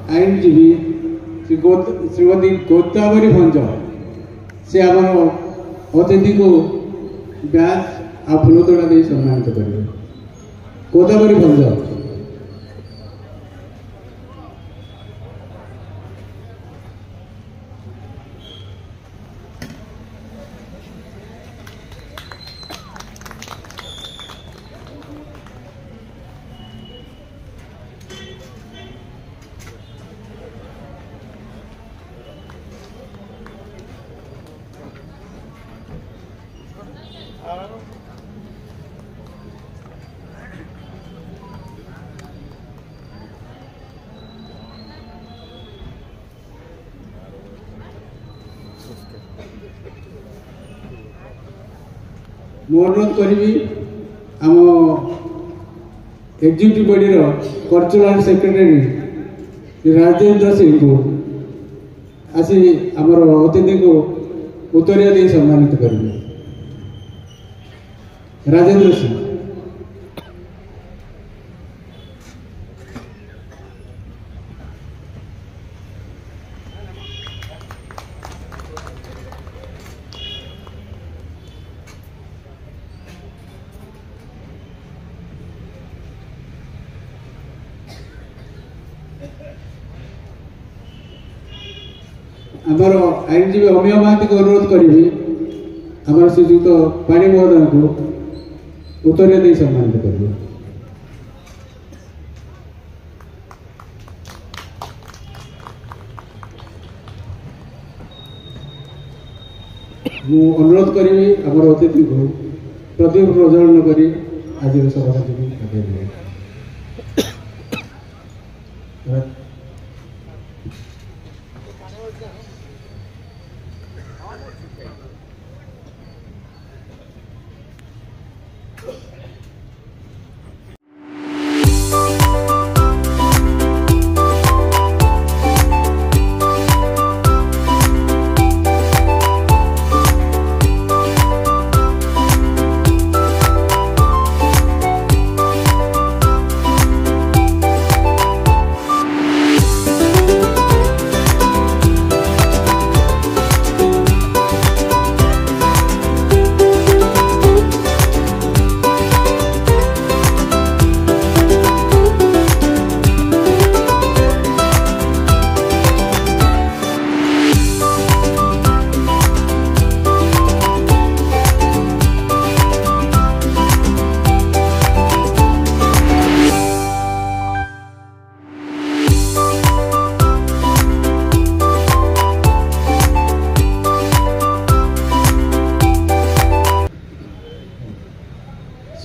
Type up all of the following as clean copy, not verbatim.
आईनजीवी श्रीमती गोदावरी भंज से आम अतिथि को ब्याज आ फूलतोड़ा दे सम्मानित करेंगे। गोदावरी भंज अनुरोध करी आम executive body cultural secretary Rajendra Singh को आसी आमर अतिथि को उत्तरीय दे सम्मानित करेंगे। राजेंद्र सिंह आमर आईनजीवी अमीय महांती को अनुरोध करी आमर श्रीजुक्त पाणी महोदय को उत्तरीय दे सम्मानित करेंगे। मु अनुरोध करी आमर अतिथि को प्रदीप प्रज्वलन करी आज सभा को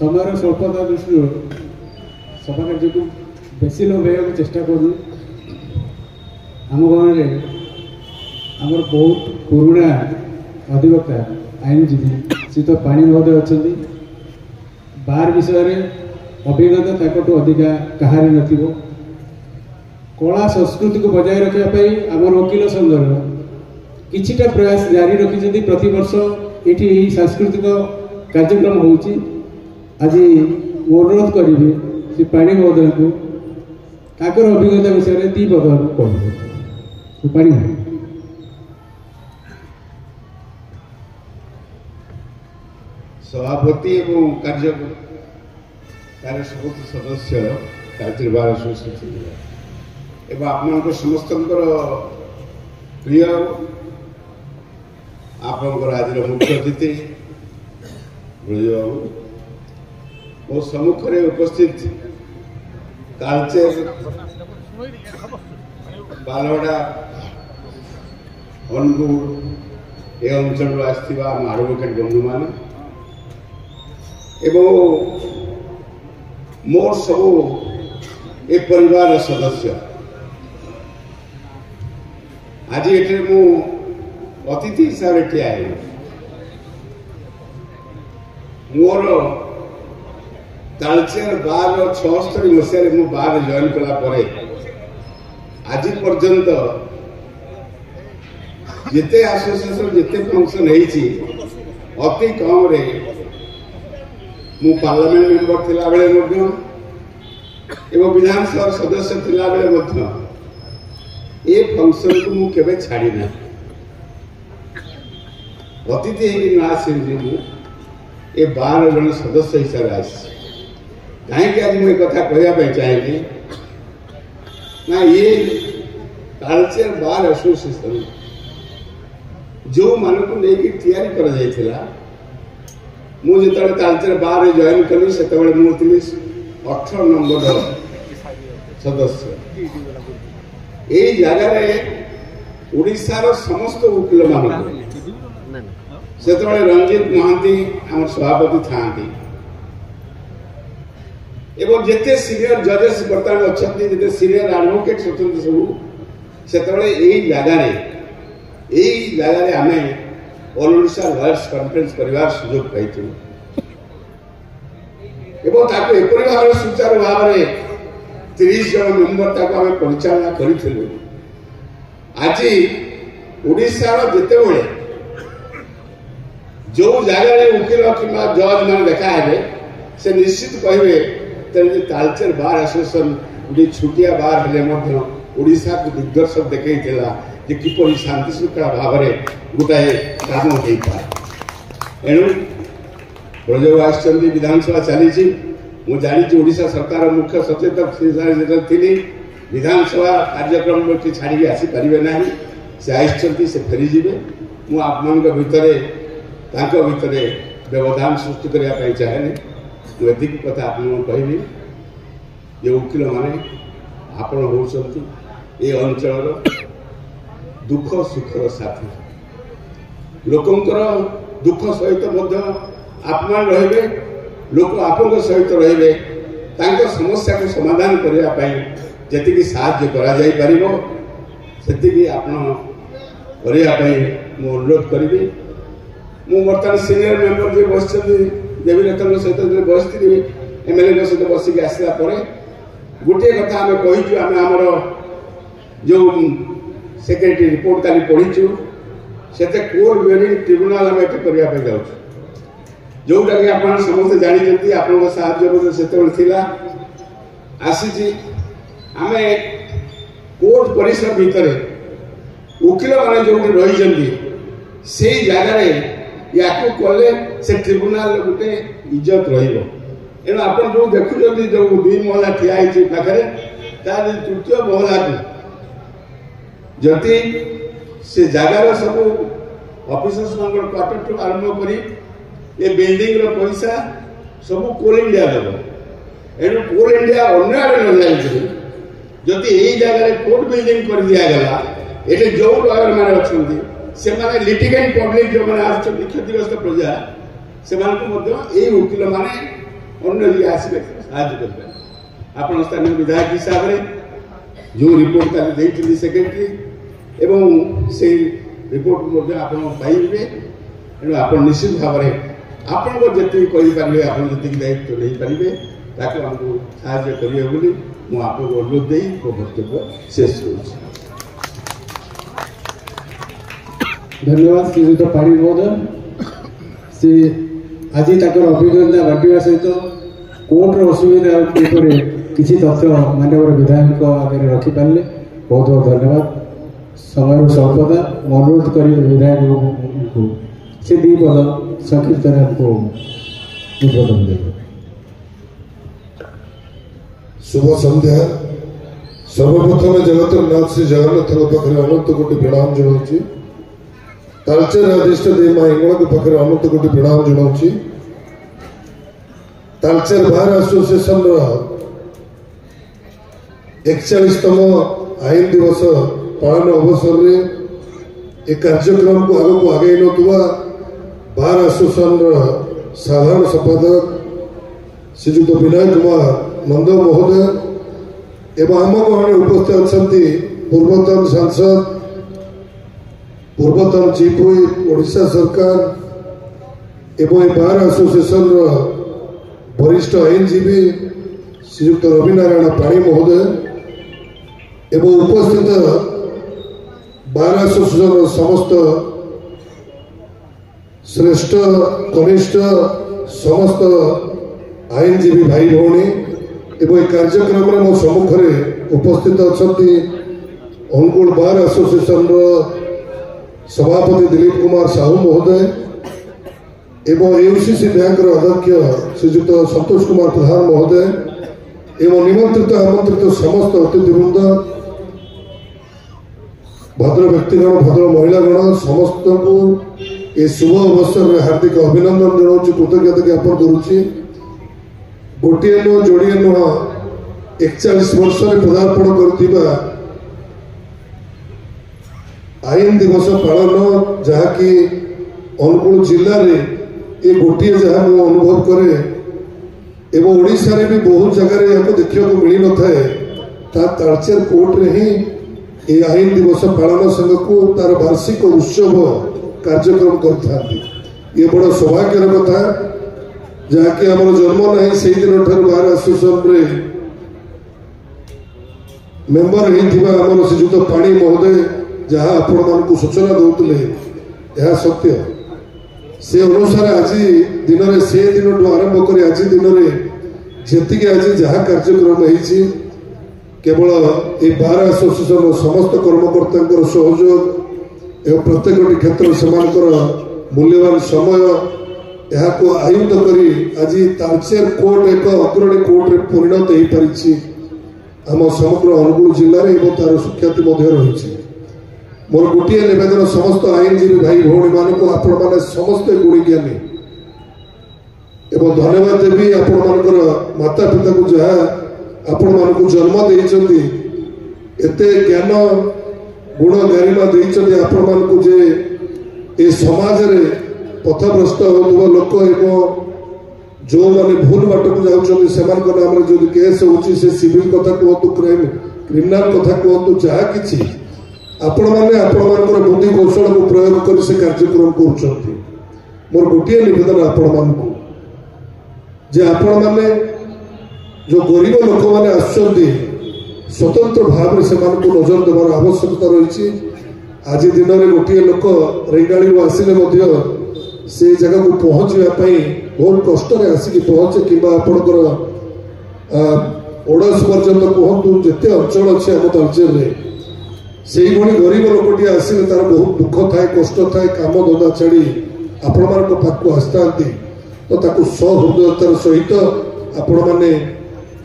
समय स्वल्पता दृष्टि सभा कार्य को बेसी लंबाइक चेष्टा करूँ। आम गाँव में आमर बहुत पुराणा अधिवक्ता आईनजीवी श्रीत पाणी महोदय अच्छा बार विषय अभिज्ञता ताकू अधिका कहार न कला संस्कृति को बजाय रखापी आमर वकिल संघर किछिटा प्रयास जारी रखी प्रति वर्ष ये सांस्कृतिक कार्यक्रम होची। आज अनुरोध करी श्री पाणी महोदय को ताकर अभिज्ञता विषय दी पद कह पाणी सभापति एवं कार्य समिति सदस्य गायत्री सुश्री एवं आप समस्त प्रिय आपंकर आज मुख्य अतिथि ब्रजबाबू मो सम्मुखें उपस्थित तालचेर बालवाड़ा अनुगुड़ ए अंचल आसथिबा एडवोकेट बंधु मान मोर सब ए परिवार सदस्य आज ये मु अतिथि हिसाब से ठिया मोर तालचेर बार 76 मसीह मु बार जॉइन कला परे आज पर्यंत जिते एसोसिएशन जिते फंक्शन होती अति कम रे मु पार्लियामेंट मेंबर थिला बेले एवं विधानसभा सदस्य थिला बेले ए फंक्शन को मुझे केवे छाड़ी ना अतिथि है आसी ए बार जन सदस्य हिसाब से आसी कहीं आज मुझे कथा कहवाई चाहिए ना ये कल्चर बार एसोसिएशन जो मान को लेकिन या मुझे कल्चर बार जॉइन कली से 18 नंबर सदस्य यही जगह ओडिशार समस्त वकिल मान से रंजित महांती आम सभापति था एवं जिते सीनियर जजेस बर्तमान अच्छा जिते सीनियर एडवोकेट अच्छा सब से जगह आम ऑल ओडिशा लॉयर्स कॉन्फ्रेंस करार सुजोग पाई एपरी भाव सुचारू भाव में 30 जन मेम्बर आम परिचालना करूँ आज ओडिशार जितेबले जो जगह वकिल कि जज मान देखा से निश्चित कहे तेज तालचेर बार एसोसिएशन गोटे छुटिया बार हेले ओडिशा को दिग्दर्शक देखा कि किपर शांति श्रृंखला भाव में गोटाए काम हो पाए एणु प्रजोग आसि विधानसभा चली मुझे जानी ओडिशा सरकार मुख्य सचेतक थी विधानसभा कार्यक्रम में छाड़ी आसीपारे ना से आई से फेरीजे मुझे आपण भितर व्यवधान सृष्टि करने चाहे मुझे कथा आपको कहबी ये वकिल माने आपण होती ये अंचल दुख सुखर साथी लोकंर दुख सहित आप रे लोक आप सहित रे समस्या को समाधान करने जी साहय करती अनुरोध करी मु बर्तमान सीनियर मेंबर जो बस देवी रतन सहित बसती एमएलए सहित बसिक आसला गोटे कथा आम कहीचु आम आमर जो सेक्रेटरी रिपोर्ट काली पढ़ीचु से कोर्ट हियरिंग ट्रिब्यूनाल आम एट करने जाऊँ जोटा कि आप समस्त जानते आप से आसी आम कोर्ट परिसर भितर वकिल मैंने जो रही से जगह या कले से ट्रिब्यूनाल गोटे इज्जत रेणु आप जो देखुं जो 2 महला ठिया पाखे तृतीय महला को जदि से जगार सब ऑफिसर्स क्वार्टर टू आरंभ कर ये बिल्डिंग रो पैसा सब कोल इंडिया देव एणु कोल इंडिया अन्य आड़े न जाए जदि यही जगह कोर्ट बिल्डिंग कर दिगला ये जो लॉयर मैंने अच्छा से लिटिगेंट पब्लिक जो मैंने क्षतिग्रस्त प्रजा से वकिल मैंने अन्य आसवे साहय कर आप स्थानीय विधायक हिसाब से जो रिपोर्ट का सेक्रेटरी एवं से रिपोर्ट आप पाइबे तेणु आप निश्चित भाव में आपको जी करें आप जी दायित्व नहीं पारे ताकि आमको साहय करेंगे बोली मुझे आपको अनुरोध दे मो वक्तव्य शेष करुँच। धन्यवाद श्रीजुत पाणी महोदय से आज अभिज्ञता बांटा सहित कोर्टर असुविधा किसी तथ्य मानव विधायक आगे रखिपारे बहुत बहुत धन्यवाद। समय स्वल्पता अनुरोध कर विधायक को से 2 पद संक्षिप्त आपको उद्बोधन देंगे। शुभ संध्या। सर्वप्रथम जगतनाथ श्री जगन्नाथ पाखे अनंत कोटि प्रणाम जनाऊँ। तालचेर अधिष्ठ देवी माँ हिंगला पाखे अनंत कोटि प्रणाम जनाऊँ। तालचेर बार एसोसिएशन 41तम आईन दिवस पालन अवसर में एक कार्यक्रम को आगे को आगे ना बार एसोसिएशन साधारण संपादक श्रीजुत विनय कुमार नंद महोदय एवं आम गहणे उपस्थित अच्छा पूर्वतन सांसद पूर्वतन चीफ व्हिप ओडिशा सरकार एवं बार एसोसिएशन वरिष्ठ आईनजीवी श्रीयुक्त रविनारायण पाणी महोदय एवं उपस्थित बार एसोसिएशन समस्त श्रेष्ठ कनिष्ठ समस्त आईनजीवी भाई भौणी एवं कार्यक्रम में मो सम्मुखें उपस्थित अच्छा ଅନୁଗୁଳ ବାର୍ ଆସୋସିଏସନର ସଭାପତି ଦିलीप कुमार साहू महोदय एवं एसीसी बैंकर अध्यक्ष श्रीजुक्त संतोष कुमार प्रधान महोदय एवं निमंत्रित आमंत्रित समस्त अतिथिवृंद भद्र व्यक्तिगण भद्र महिलागण समस्त को ये शुभ अवसर में हार्दिक अभिनंदन जनाऊँ कृतज्ञता ज्ञापन करुच्ची गोटे नुह जोड़े नुह 41 वर्ष पदार्पण कर आईन दिवस पालन जहाँकि अनुगुल जिले में ये गोटे जहाँ मु अनुभव करे एवं ओडिशा रे भी बहुत जगह यहाँ देखा मिल न थाए तालचेर कोर्ट रे ही ये आईन दिवस पालन संघ को तार वार्षिक उत्सव कार्यक्रम कर बड़ सौभाग्यर कथा जहाँकि आम जन्म ना से दिन बार एसोसिएशन मेम्बर होता श्रीजुक्त पाणी महोदय जहाँ आपण मान सूचना दौले यह सत्य से अनुसार आज दिन में से दिन आरंभ कर आज दिन में जी आज जहाँ कार्यक्रम होती केवल ये बार एसोसिएशन समस्त कर्मकर्ता सहयोग एवं प्रत्येक क्षेत्र से मूल्यवान समय यहाँ आयुध कर आज तालचेर कोर्ट एक अग्रणी कोर्ट में परिणत हो पारी आम समग्र अनुगुल जिले में तार सुख्याति रही मोर गोटे निवेदन समस्त आईनजीवी भाई भौणी मानक आपण मैंने समस्त गुणी ज्ञानी एवं धन्यवाद देवी आपण मानकर माता पिता को जहाँ आपण मानक जन्म देइचंदी एते ज्ञान गुण गरिमा देइचंदी आपण मानक जे ए समाज रे पथभ्रष्ट होतुवा लोक एवं जो माने भूल बाट को जाउचंदी सेमान को नाम रे जो केस होची से सिविल कथा कहतु क्रिमिनल कथा कहतु जहाँ किछि आपण मानकर बुद्धि कौशल को प्रयोग कर से कार्यक्रम कर मोर गोटे निवेदन आपण मानक जे आपण माने जो गरीब लोक मैंने आसुच्च स्वतंत्र भाव से नजर देवार आवश्यकता रही आज दिन में गोटे लोक रेंगाड़ी आसिले से जगह को पहुँचापी बहुत कष्ट आसिक पहुँचे कि आपणकर ओडस पर्यटन कहतु जिते अंचल अच्छे आम तालचेर से गरीब लोकटी आसिले तार बहुत दुख थाए कष्ट थाए काम धंदा छाड़ी आपण मान पाक आसता तो ताकू सहृदयतार सहित आपण मैंने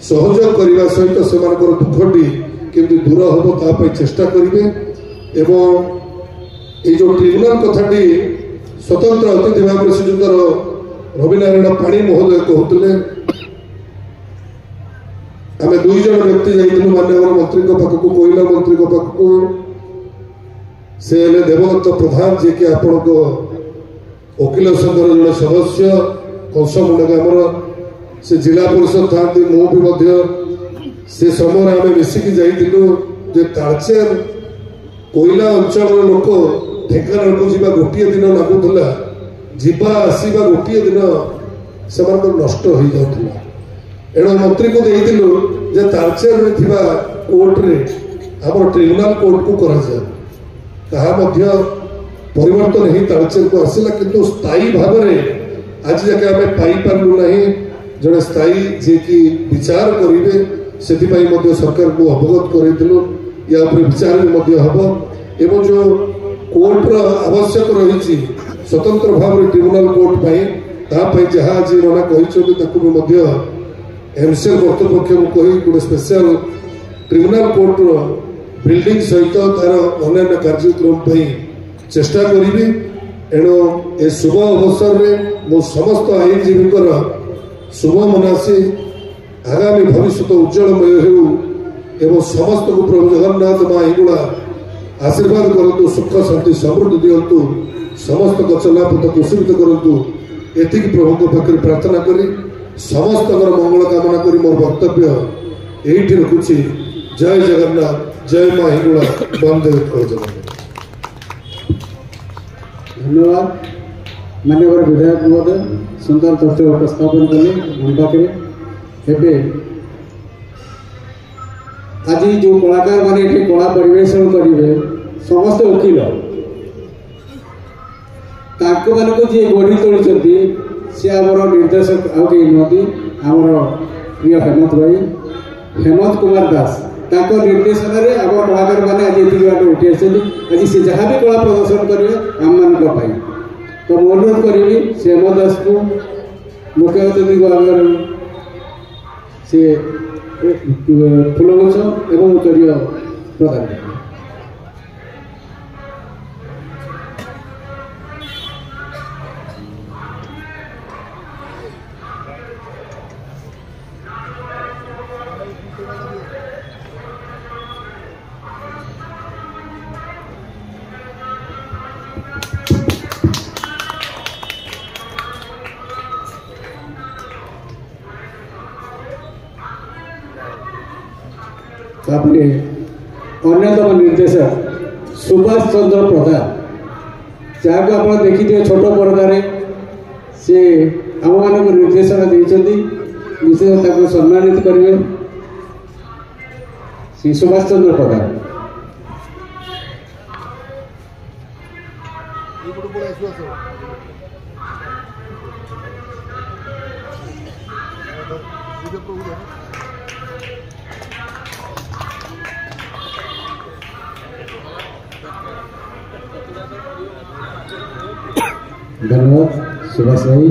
सहयोग करने सहित से दुखटी केमती दूर हम ताप चेष्टा करेंगे एवं ये जो ट्रिब्यूनाल कथाटी स्वतंत्र अतिथि भाव श्रीजुक्त रविनारायण पाणी महोदय कहते आम दुई जन व्यक्ति जाइलु माननीय मंत्री पाखक कोयला मंत्री पाखक से देवदत्त प्रधान जी कि आपण वकिल संघर जड़े सदस्य कंसमुंडा ग्रामर से जिला परिषद था मुझे से समय आम मिसिकी जाइलु तालचेर कोयला अंचल लोक ढेंकानाल को जीवा गोटे दिन लगुला जीवा आसवा गोटे दिन से नष्ट हो जाता एणु मंत्री को देइलु जे तालचेर में थिबा कोर्ट रे हमर ट्रिब्यूनल कोर्ट को करा जाय ताहा मध्य परिवर्तन ही तालचेर को आसिला किंतु स्थायी भाव में आज जाके आमे पाई पारलु नहीं जड़े स्थायी जे कि विचार करिवे सेति पई मध्य सरकार को अवगत करैदिलु या ऊपर विचार भी मध्य हबो एवं जो कोर्ट रो आवश्यक रही स्वतंत्र भाव में ट्रिब्यूनल कोर्ट पई ता पई जहा जी रना कहि छथि ताकु भी मध्य एमसीएल कर्तृपक्ष को कही गोटे स्पेशल ट्रिब्यूनल कोर्ट बिल्डिंग सहित तार अन्य कार्यक्रम चेष्टा करी एणु ए शुभ अवसर में मो समस्त आईनजीवी शुभ मनासी आगामी भविष्य उज्जवलमय हो एवं समस्त को प्रभु जगन्नाथ माँ हिंगुड़ा आशीर्वाद करतु सुख शांति समृद्धि दिंतु समस्त गचलापत कुशलित करतु एति प्रभु पाखे प्रार्थना करी समस्त मंगल कामना करी मोर वक्तव्य यही रखुची जय जगन्नाथ जय माँ हिंगुड़ा वंदे उत्कल जगन्नाथ। धन्यवाद माननीय विधायक महोदय सुंदर तथ्य उपस्थापन कले हम पाखे आज जो कलाकार मैंने कला परिवेशन करेंगे समस्त वकिल मानक जी गढ़ी तोली सी आमर निर्देशक आउ कहीं नुहति आमर प्रिय हेमंत भाई हेमंत कुमार दास निर्देशन में आम कलाकार मैंने आज ये बाटे उठी आज सी जहाँ भी कला प्रदर्शन करेंगे आम मान तो मैं अनुरोध करी श्री हेम दास को मुख्य अतिथि भाव सी फुलगछ एवं उत्तरीय प्रदान करेंगे। अन्यतम निर्देशक सुभाष चंद्र प्रधान जहाँ को आप देखिए छोट पर्दार सी आम मान निर्देशना देती निश्चित सम्मानित करेंगे श्री सुभाष चंद्र प्रधान। धन्यवाद सुभाष भाई।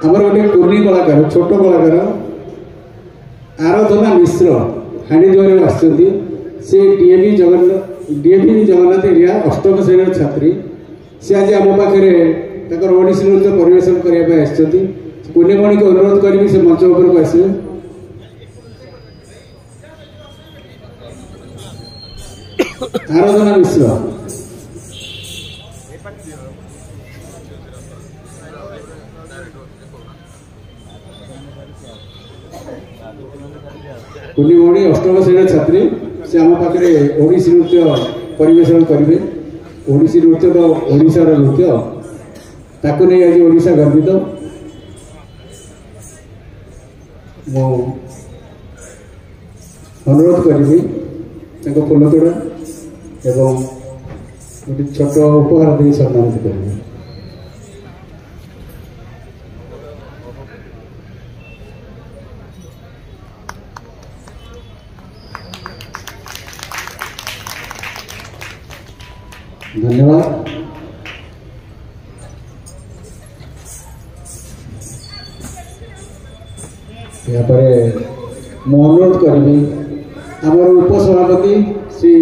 आमर गोटे कुर्मी कलाकार छोट कलाकार आराधना मिश्र हाणीद्वार आसती से डीएवी जगन्नाथ एरिया अष्टम श्रेणी छात्री सी आज आम पाखे ओडिसी नृत्य परिवेशन करने कुनिमणि को अनुरोध करी से मंच उपरको आसवे। आराधना मिश्र कुनिमणि अष्टम श्रेणी छात्री से आम पाखे ओडिसी नृत्य परिवेशन करेंगे। ओडिसी नृत्य तो ओडिशार नृत्य ताको नहीं आज ओडिशा गर्वित। मु अनुरोध करी फूलतोड़ा एवं गोटे छोट उपहार दे सम्मानित करेंगे। धन्यवाद। यहाँ पर मु अनुरोध करी आमर उपसभापति श्री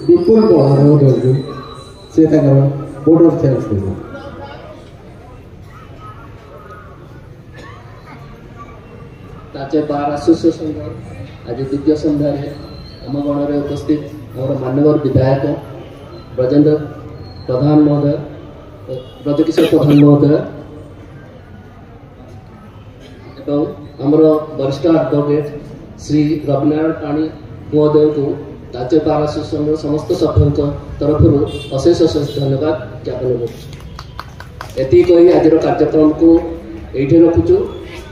विपुल महोदय से बोर्ड ऑफ थैंक्स देवे। ताचे बार एसोसिएशन आज द्वितीय संध्यार आम गण में उपस्थित आम माननीय विधायक ब्रजेंद्र प्रधान महोदय ब्रजकिशोर प्रधान महोदय एवं आमर वरिष्ठ एडवोकेट श्री रविनारायण पाणी महोदय को राज्य बार एसोसिएशन समस्त सभ्यों तरफ अशेष अशेष धन्यवाद ज्ञापन कर आज कार्यक्रम को ये रखुचु।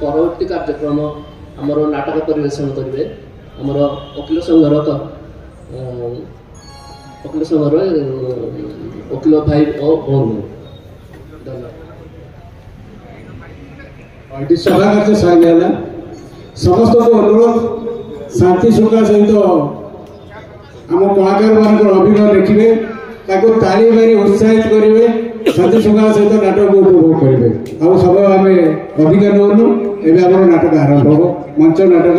परवर्ती कार्यक्रम आमर नाटक परिवेशन करेंगे आमर वकिल संघर वकिल भाई और भौन। सभा कार्य सारा समस्त को अनुरोध शांति श्रृंखला सहित आम कलाकार मान अभिनय देखिए ताली मारी उत्साहित करेंगे शांति श्रृंखला सहित नाटक को उपभोग करेंगे। आउ सब आम अधिकार नौनु एवं आम नाटक आरंभ हो मंच नाटक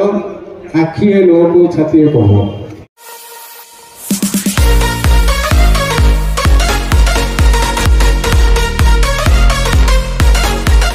आखि लो को छाती कह।